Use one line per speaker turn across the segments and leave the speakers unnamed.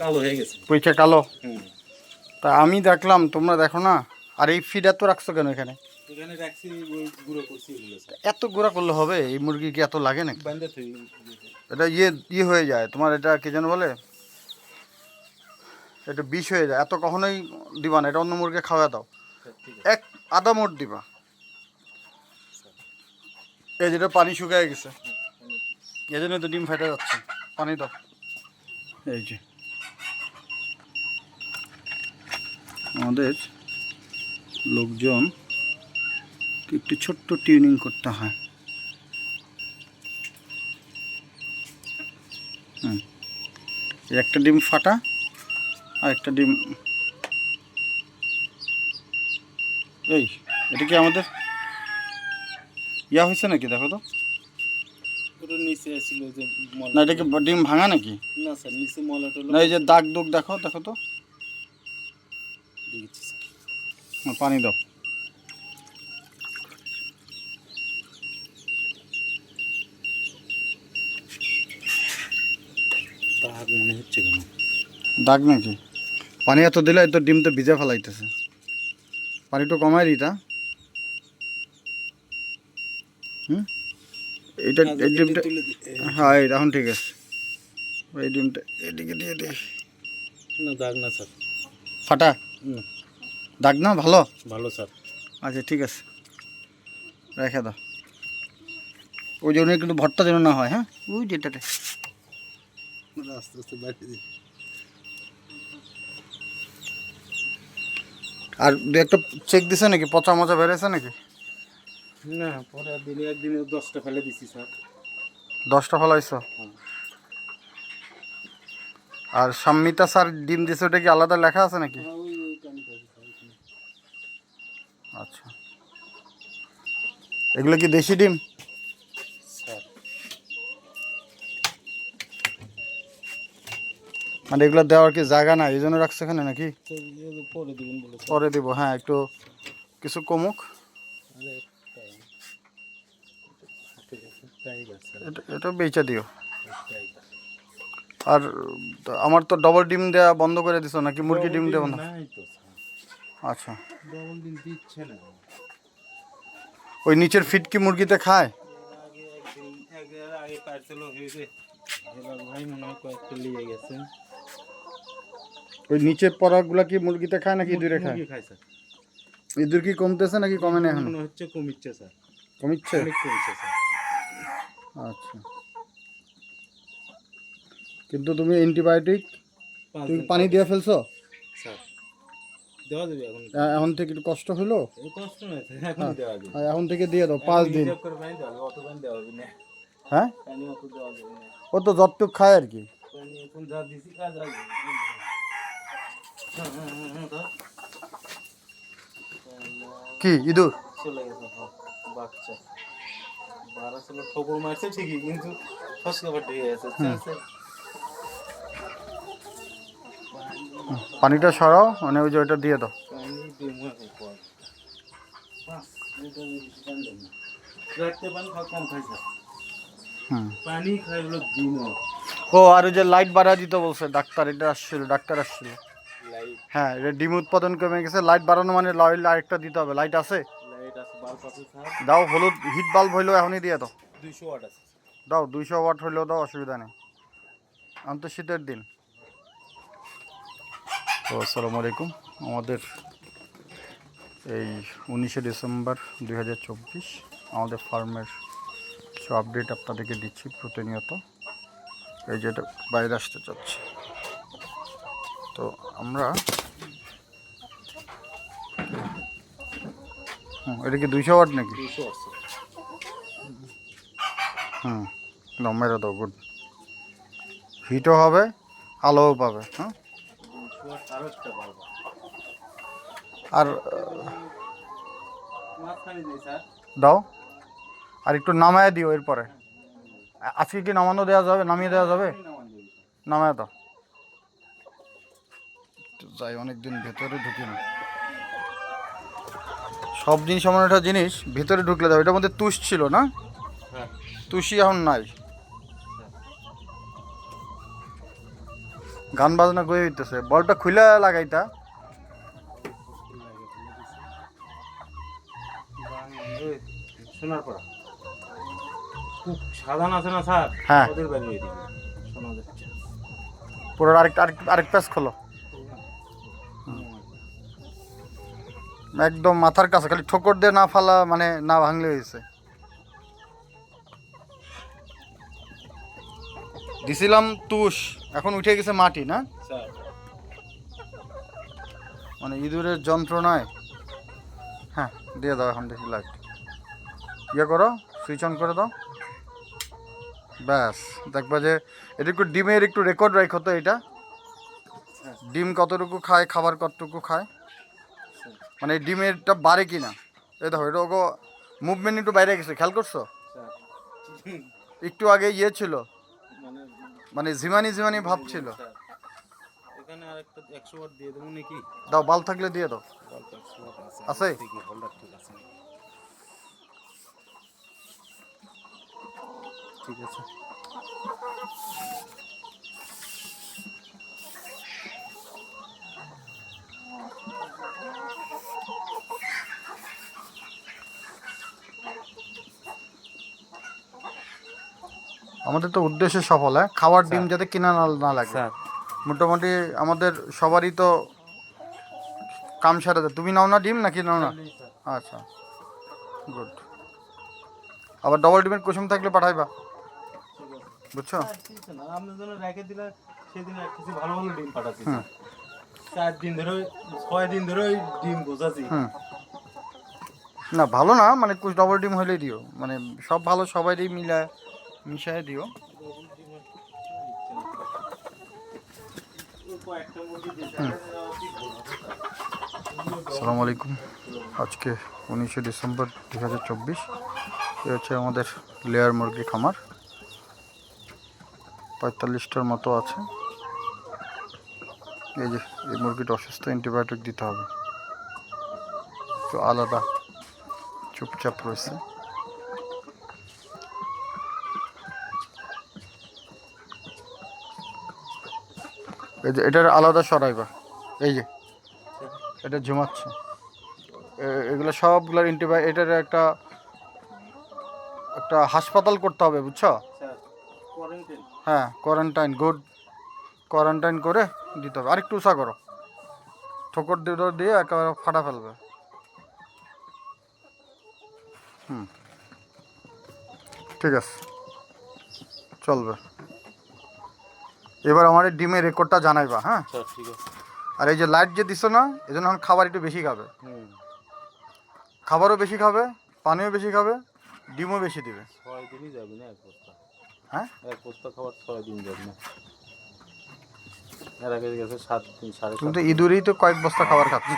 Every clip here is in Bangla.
কালো হয়ে গেছে।
পরীক্ষা কালো।
হুম।
তা আমি দেখলাম, তোমরা দেখো না। আর এই ফিড এত রাখছো কেন এখানে?
এখানে রাখছি গুঁড়ো করছি এগুলো স্যার।
এত গুঁড়া করলে হবে? এই মুরগি কি এত লাগে নাকি?
বান্ধা থই।
এটা ইয়ে হয়ে যায় তোমার, এটা কি যেন বলে, এটা বিষ হয়ে যায়। এত কখনোই দিবা না, এটা অন্য মুরগি খাওয়া দাও।
ঠিক আছে।
এক আধা মোট দিবা। এই যেটা পানি শুকায় গেছে, এই জন্য তো ডিম ফেটে যাচ্ছে। পানি দাও। এই যে আমাদের লোকজন একটু ছোট্ট টিউনিং করতে হয়। একটা ডিম ফাটা আর একটা ডিম। এই এটা কি আমাদের ইয়া হয়েছে নাকি? দেখো তো।
ওটা নিচে ছিল যে
না, এটা কি ডিম ভাঙা নাকি?
না স্যার, নিচে মলা টলা।
না, এই যে দাগ দুগ দেখো, দেখো তো।
দেখেছি স্যার।
পানি দাও।
দাগ মনে হচ্ছে কেন?
দাগ নাকি? পানি এত দিলে তো ডিম তো ভিজে ফেলাইতেছে। পানি একটু কমাই দিতা। এইটা এই ডিমটা, হ্যাঁ এখন ঠিক আছে। এই ডিমটা এদিকে দিয়ে দে।
না দাগ না স্যার।
ফাটা দাগ না? ভালো
ভালো স্যার।
আচ্ছা ঠিক আছে, রেখে দাও। ওই জন্য কিন্তু ভরটা যেন না হয়। হ্যাঁ, ওই যেটাতে
আস্তে আস্তে বাড়ি দিই।
আর দু একটা চেক দিছে নাকি? পচা মচা বেড়েছে নাকি?
না, পরে দিনে একদিনে 10টা ফেলে দিছি স্যার।
10টা ফলাইছ? আর সম্মিতা স্যার ডিম দিছে, ওটা কি আলাদা লেখা আছে নাকি? আচ্ছা, এগুলো কি দেশি ডিম?
স্যার
মানে এগুলো দেওয়ার কি জায়গা না, এই জন্য রাখছে এখানে নাকি?
পরে দিবেন বলে।
পরে দিব, হ্যাঁ একটু কিছু কমুক। এটা বেচা দিও। আর আমার তো ডবল ডিম দেওয়া বন্ধ করে দিছো নাকি? মুরগি ডিম দেবো না? আচ্ছা,
ডবল ডিম দিচ্ছে না।
ওই নিচের ফিট কি মুরগিতে খায়?
আগে পার্সেল হয়েছে, এবার ভাই মনে হয় কয়েকটা নিয়ে গেছে।
ওই নিচের পরাগুলা কি মুরগিতে খায় নাকি ইঁদুরে খায়?
খায় স্যার।
ইঁদুর কি কমতেছে নাকি কমে না এখন?
মনে হচ্ছে কমিচ্ছে স্যার।
কমিচ্ছে?
অনেক কমছে স্যার।
আচ্ছা, কিন্তু তুমি অ্যান্টিবায়োটিক তুমি পানি দিয়ে ফেলছো?
স্যার দেওয়া যাবে এখন?
এখন থেকে একটু কষ্ট হলো?
কষ্ট নয় স্যার, এখন দেওয়া যাবে।
এখন থেকে দিয়ে দাও 5 দিন।
হিসাব করে পানি দেওয়া যাবে, অত পানি দেওয়া হবে না।
হ্যাঁ,
পানি অত দেওয়া যাবে না।
ও তো যতটুক খায় আর কি।
পানি এখন যা দিছি কাজ লাগবে।
কি ইঁদুর?
চলে গেছে বাচ্চা। বারা ছিল ঠোকর মারছে ঠিকই, কিন্তু ফসকা ফাটে গেছে।
পানিটা সরাও, মানে ওই যে ওইটা দিয়ে দাও।
পানি দিয়ে পর 5 লিটার বেশি পানি দেন না। রাখতে পানি কম খাইছে। পানি খাই হলো দিন।
ও আর ওই যে লাইট বাড়া দিতে বলছে ডাক্তার, এটা আসছিল, ডাক্তার আসছিল।
লাইট?
হ্যাঁ, এটা ডিম উৎপাদন কমে গেছে, লাইট বাড়ানো মানে আরেকটা দিতে হবে। লাইট আছে?
লাইট আছে, বাল্ব আছে স্যার।
দাও, হলুদ হিট বাল্ব হইলেও এখনই দিয়ে দাও।
200 ওয়াট আছে।
দাও, 200 ওয়াট হইলেও দাও, অসুবিধা নেই। এখন তো শীতের দিন। তো আসসালামু আলাইকুম। আমাদের এই 19শে ডিসেম্বর 2024 আমাদের ফার্মের কিছু আপডেট আপনাদেরকে দিচ্ছি প্রতিনিয়ত। এই যেটা বাইরে আসতে চাচ্ছি, তো আমরা এটা কি 200 ওয়াট নাকি?
200 ওয়াট স্যার।
মেরে দাও, গুড। হিটও হবে, আলোও পাবে। হ্যাঁ,
200 ওয়াট আরো একটা বাল্ব।
আর
মাঝখানে দেই স্যার।
দাও, আর একটু নামায় দিও এরপরে। আজকে কি নামানো দেওয়া যাবে? নামিয়ে দেওয়া যাবে? নামায় দাও। যাই, অনেকদিন ভেতরে ঢুকি না। সব জিনিস এমন একটা জিনিস ভিতরে ঢুকলে যাবে। এটার মধ্যে তুষ ছিল না? তুষি এখন নাই। গান বাজনা কই হইতেছে, বলটা খুলে লাগাইতা।
শোনার পর খুব সাধারণ আছে না স্যার,
হ্যাঁ।
ওদের বাড়ি এদিকে শোনা যাচ্ছে।
পুরো আরেক পেজ খোলো, একদম মাথার কাছে, খালি ঠোকর দিয়ে না ফালা, মানে না ভাঙলে হয়েছে। দিছিলাম তুষ, এখন উঠে গেছে মাটি না,
স্যার
মানে ইঁদুরের যন্ত্রণায়। হ্যাঁ দিয়ে দাও এখন, দেখি লাইট ইয়ে করো, সুইচ অন করে দাও। ব্যাস দেখবা যে এটা একটু ডিমের একটু রেকর্ড রাখো তো, এটা ডিম কতটুকু খায়, খাবার কতটুকু খায়, মানে এই ডিমেরটা বাড়ে কিনা। এই দেখো এটা ওগো মুভমেন্ট একটু বাইরে গেছে, খেয়াল করছো?
স্যার
একটু আগে ইয়ে ছিল,
মানে
মানে ঝিমানি ঝিমানি ভাব ছিল।
স্যার এখানে আরেকটা 100 ওয়াট দিয়ে দেবো নাকি?
দাও, বাল থাকলে দিয়ে দাও।
অল্প 100 ওয়াট আছে
আছে?
দেখি হোল্ডার ঠিক আছে নাকি। ঠিক আছে।
আমাদের তো উদ্দেশ্য সফল, হ্যাঁ, খাওয়ার ডিম যাতে কিনা না লাগে।
স্যার
মোটামুটি আমাদের সবারই তো কাম সারা দেয়। তুমি নাও না ডিম নাকি নাও না? আচ্ছা গুড। আবার ডবল ডিমের কুসুম থাকলে পাঠাইবা, বুঝছো?
আপনার জন্য রেখে দিলে সেদিন এক কেজি ভালো ভালো ডিম পাঠাচ্ছি। 4 দিন ধরে 6 দিন ধরে ওই ডিম গোছাচ্ছি।
না ভালো না, মানে ডবল ডিম হইলেই দিও, মানে সব ভালো সবাইই মিশায় দিও। আসসালামু আলাইকুম। আজকে 19শে ডিসেম্বর 2024। এ হচ্ছে আমাদের লেয়ার মুরগি খামার, 45টার মতো আছে। এই যে এই মুরগিটা অসুস্থ, অ্যান্টিবায়োটিক দিতে হবে, তো আলাদা চুপচাপ রয়েছে। এই যে এটার আলাদা সরাইবা, এই যে এটা ঝুমাচ্ছে, এগুলো সবগুলোর এটার একটা একটা হাসপাতাল করতে হবে, বুঝছো? হ্যাঁ কোয়ারেন্টাইন, গুড, কোয়ারেন্টাইন করে দিতে হবে। আরেকটু উষা করো, ঠোকর দিয়ে একেবারে ফাটা ফেলবে। ঠিক আছে, চলবে। এবার আমার এই ডিমের রেকর্ডটা জানাইবা, হ্যাঁ?
ঠিক আছে।
আর এই যে লাইট যে দিছো না, এই জন্য এখন খাবার একটু বেশি খাবে, খাবারও বেশি খাবে, পানিও বেশি খাবে, ডিমও বেশি দিবে।
6 দিনই যাবে না এক বস্তা।
হ্যাঁ
এক বস্তা খাবার 6 দিন যাবে না, এর আগে গেছে 7 দিন, 7.5।
তুমি তো ইঁদুরই তো কয়েক বস্তা খাবার খাচ্ছ।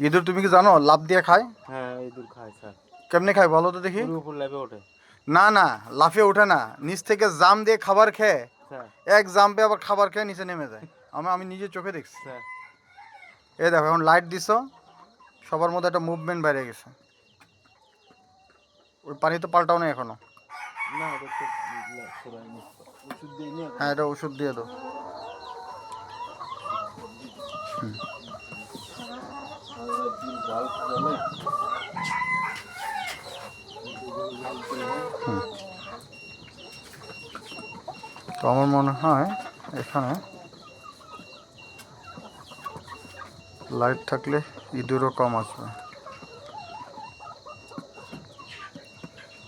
ইঁদুর তুমি কি জানো লাভ দিয়ে খায়?
হ্যাঁ ইঁদুর খায় স্যার।
কেমনে খায় বলো তো দেখি?
উপর লেপে ওঠে।
না না, লাফিয়ে ওঠে না, নিচ থেকে জাম দিয়ে খাবার খেয়ে,
স্যার
এক জাম্পে আবার খাবার খেয়ে নিচে নেমে যায়। আমি নিজের চোখে দেখছি।
স্যার
এই দেখো এখন লাইট দিছো, সবার মধ্যে একটা মুভমেন্ট বাইরে গেছে। ওই পানি তো পাল্টাও না এখনো।
না ওটা তো সরাইনি, ওষুধ দিইনি।
হ্যাঁ এটা ওষুধ দিয়ে দাও। তো আমার মনে হয় এখানে লাইট থাকলে ইঁদুরও কম আসবে।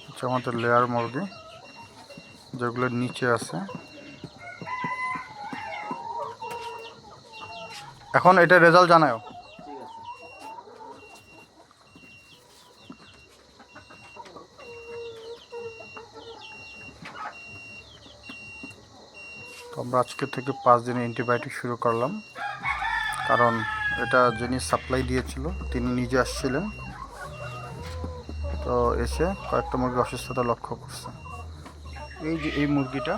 আচ্ছা আমাদের লেয়ার মুরগি যেগুলো নিচে আছে, এখন এটা রেজাল্ট জানাও। তো আমরা আজকে থেকে 5 দিনের অ্যান্টিবায়োটিক শুরু করলাম, কারণ এটা যিনি সাপ্লাই দিয়েছিল তিনি নিজে আসছিলেন, তো এসে কয়েকটা মুরগি অসুস্থতা লক্ষ্য করছে। এই যে এই মুরগিটা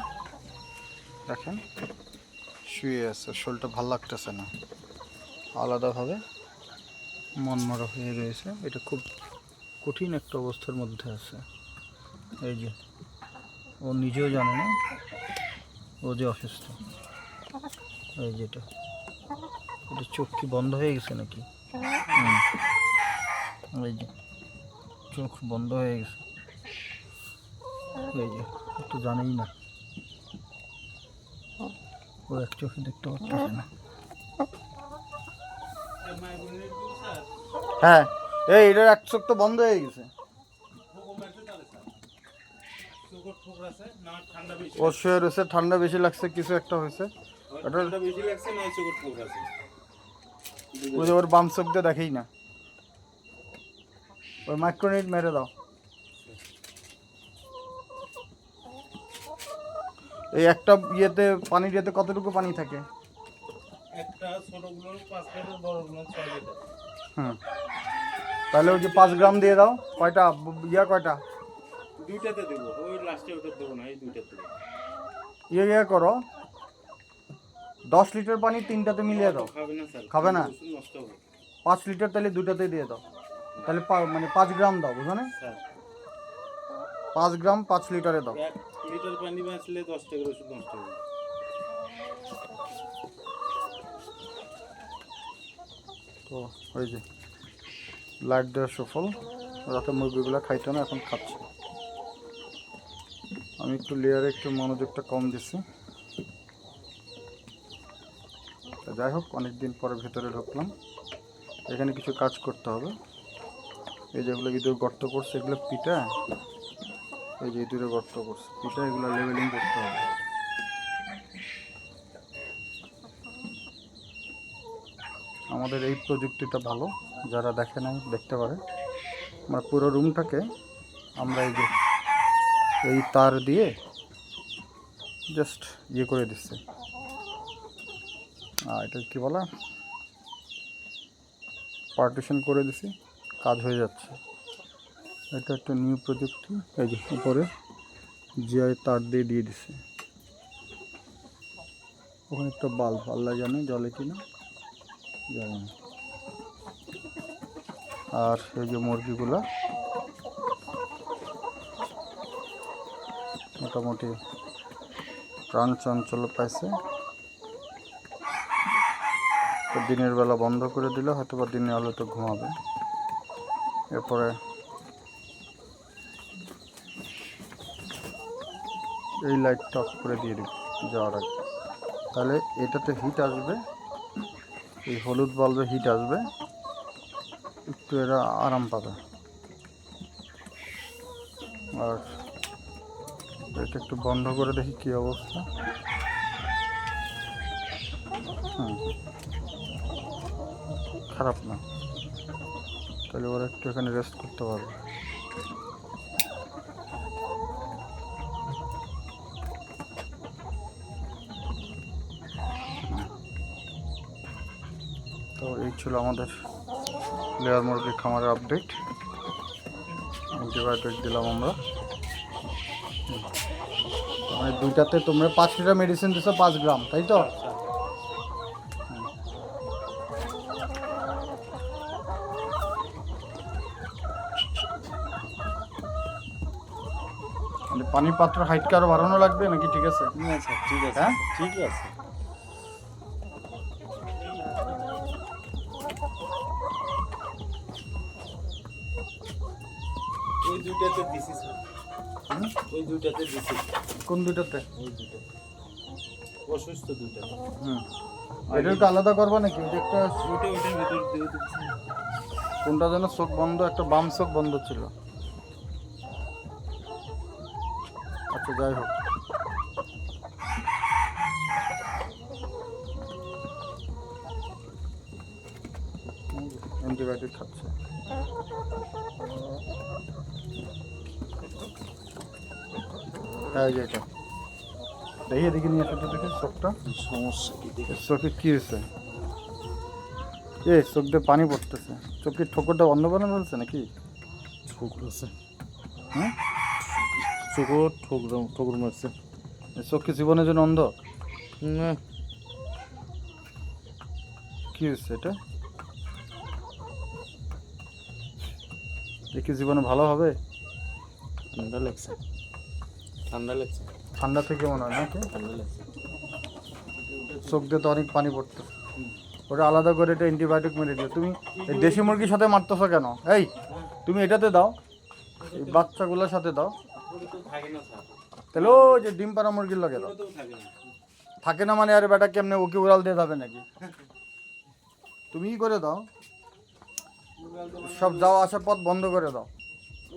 দেখেন শুয়ে আছে, শরীরটা ভালো লাগতেছে না, আলাদাভাবে মনমরা হয়ে রয়েছে। এটা খুব কঠিন একটা অবস্থার মধ্যে আছে। এই যে ও নিজেও জানে না ও যে অসুস্থ। এই যেটা, এটা চোখ কি বন্ধ হয়ে গেছে নাকি? এই যে চোখ বন্ধ হয়ে গেছে, এই যে তো জানেই না, ও এক চোখে দেখতে পারতেছে না। হ্যাঁ, এই এটার এক চোখ তো বন্ধ হয়ে গেছে। ও শুয়ে রয়েছে, ঠান্ডা বেশি লাগছে, কিছু একটা হয়েছে। ওই যে ওর বাম চোখ দিয়ে দেখেই না। ওই মাইক্রোনিট মেরে দাও। এই একটা ইয়েতে, পানির ইয়েতে কতটুকু পানি থাকে?
একটা ছোটগুলোর 5 লিটার, বড়গুলোর 6 লিটার।
হুম, তাহলে ওই যে 5 গ্রাম দিয়ে দাও। কয়টা ইয়া, কয়টা?
দুইটাতে দেবো, ওই লাস্টে ওটা দেবো না, এই দুইটাতে দেবো।
ইয়ে করো, 10 লিটার পানি 3টাতে মিলিয়ে দাও।
খাবে না স্যার,
খাবে না?
ওষুধ নষ্ট হবে
5 লিটার তাহলে 2টাতে দিয়ে দাও। তাহলে মানে 5 গ্রাম দাও, বুঝো না?
স্যার।
5 গ্রাম 5 লিটারে দাও।
1 লিটার পানি বাঁচলে 10 টাকার ওষুধ নষ্ট হবে।
তো ওই যে লাইট দেওয়ার সফল, রাতে মুরগিগুলো খাইতো না, এখন খাচ্ছে। আমি একটু লেয়ারে একটু মনোযোগটা কম দিছি। যাই হোক, অনেকদিন পরে ভেতরে ঢুকলাম, এখানে কিছু কাজ করতে হবে। এই যেগুলো ইঁদুর গর্ত করছে, এগুলো পিটা, এই যে ইঁদুরে গর্ত করছে পিটা, এগুলো লেভেলিং করতে হবে। আমাদের এই প্রযুক্তিটা ভালো, যারা দেখে নাই দেখতে পারে। আমরা পুরো রুমটাকে আমরা এই যে এই তার দিয়ে জাস্ট ইয়ে করে দিচ্ছে, এটা কি বলা, পার্টিশন করে দিছি, কাজ হয়ে যাচ্ছে। এটা একটা নিউ প্রযুক্তি। এই যে উপরে জিআই তার দিয়ে দিয়ে দিছে, ওখানে একটা বাল্ব, আল্লাহ জানে জলে কিনা, জানি না। আর এই যে মুরগিগুলা মোটামুটি প্রাণ চঞ্চল পাইছে। তো দিনের বেলা বন্ধ করে দিলে হয়তো বা দিনের আলোতে ঘুমাবে। এরপরে এই লাইটটা অফ করে দিয়ে দিই যাওয়ার আগে, তাহলে এটাতে হিট আসবে, এই হলুদ বাল্বে হিট আসবে, একটু এরা আরাম পাবে। আর এটা একটু বন্ধ করে দেখি কি অবস্থা। খারাপ না, তাহলে ওরা একটু এখানে রেস্ট করতে পারবে। তো এই ছিল আমাদের লেয়ার মুরগির খামারের আপডেট। অ্যান্টিবায়োটিক দিলাম আমরা, মানে দুইটাতে তোমরা 5 লিটার মেডিসিন দিছো, 5 গ্রাম, তাই তো? মানে পানির পাত্র হাইটকে আরো বাড়ানো লাগবে নাকি? ঠিক আছে,
না স্যার, ঠিক আছে।
হ্যাঁ
ঠিক আছে। ওই দুইটাতে দিছি স্যার, ওই দুইটাতে দিছি।
কোন দুইটাতে?
ওই দুইটাতে অসুস্থ দুইটাতে।
এটা তো আলাদা করবা নাকি? ওই যে একটা
ওইটার ভিতর দিয়ে দিচ্ছি।
কোনটা যেন চোখ বন্ধ, একটা বাম চোখ বন্ধ ছিল। আচ্ছা যাই হোক, অ্যান্টিবায়োটিক খাচ্ছে। হ্যাঁ এটা দেখি, এদিকে নিয়ে এসে দেখে চোখটা,
সমস্যা কি দেখে?
চোখে কি হয়েছে? চোখ দিয়ে পানি পড়তেছে, চোখের ঠোকরটা বন্ধ করে ফেলছে নাকি?
ঠোকর আছে,
হ্যাঁ
ঠোকর মারছে।
চোখ কি জীবনের জন্য অন্ধ?
না,
কি হচ্ছে এটা? কি জীবনে ভালো হবে?
ঠান্ডা লাগছে, ঠান্ডা লাগছে,
ঠান্ডা থেকে মনে হয় নাকি?
ঠান্ডা লাগছে।
চোখ দিয়ে তো অনেক পানি পড়তো, ওটা আলাদা করে এটা অ্যান্টিবায়োটিক মেরে দিও। তুমি এই দেশি মুরগির সাথে মারতেছো কেন? এই তুমি এটাতে দাও, এই বাচ্চাগুলোর সাথে দাও।
ওটা তো থাকে না স্যার,
তাহলে ওই যে ডিম পাড়া মুরগির লাগে দাও।
ওটাতেও থাকে না।
থাকে না মানে আরে বেটা কেমনে ওকে উড়াল দিয়ে যাবে নাকি? তুমিই করে দাও, সব যাওয়া আসার পথ বন্ধ করে দাও।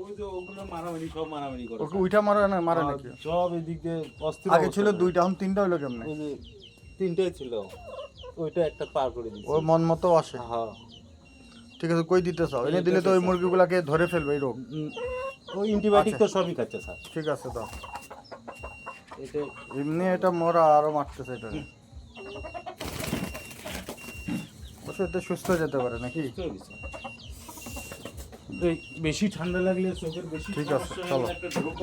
ওই যে ওগুলো মারামারি, সব মারামারি করে
ওকে উঠা মারে না, মারে নাকি?
সব এদিক দিয়ে অস্থির
আগে ছিল
অবস্থা।
দুইটা, এখন তিনটা হইলো কেমনে?
ওই যে তিনটাই ছিল, ওইটা একটা পার করে দিচ্ছে।
ও মন মতো আসে।
হ্যাঁ,
ঠিক আছে, কই দিতে চাও? এনে দিলে তো ওই মুরগিগুলাকে ধরে ফেলবে এই রোগ।
ওই অ্যান্টিবায়োটিক তো সবই খাচ্ছে স্যার।
ঠিক আছে দাও।
এটা
এমনি এটা মরা আরো মারতেছে এটা। অবশ্য এতে সুস্থ হয়ে যেতে পারে নাকি?
বুঝতে পেরেছি। এই বেশি ঠান্ডা লাগলে চোখের বেশি
ঠিক আছে,
সমস্যা হলে
চলো।
একটা ঢোক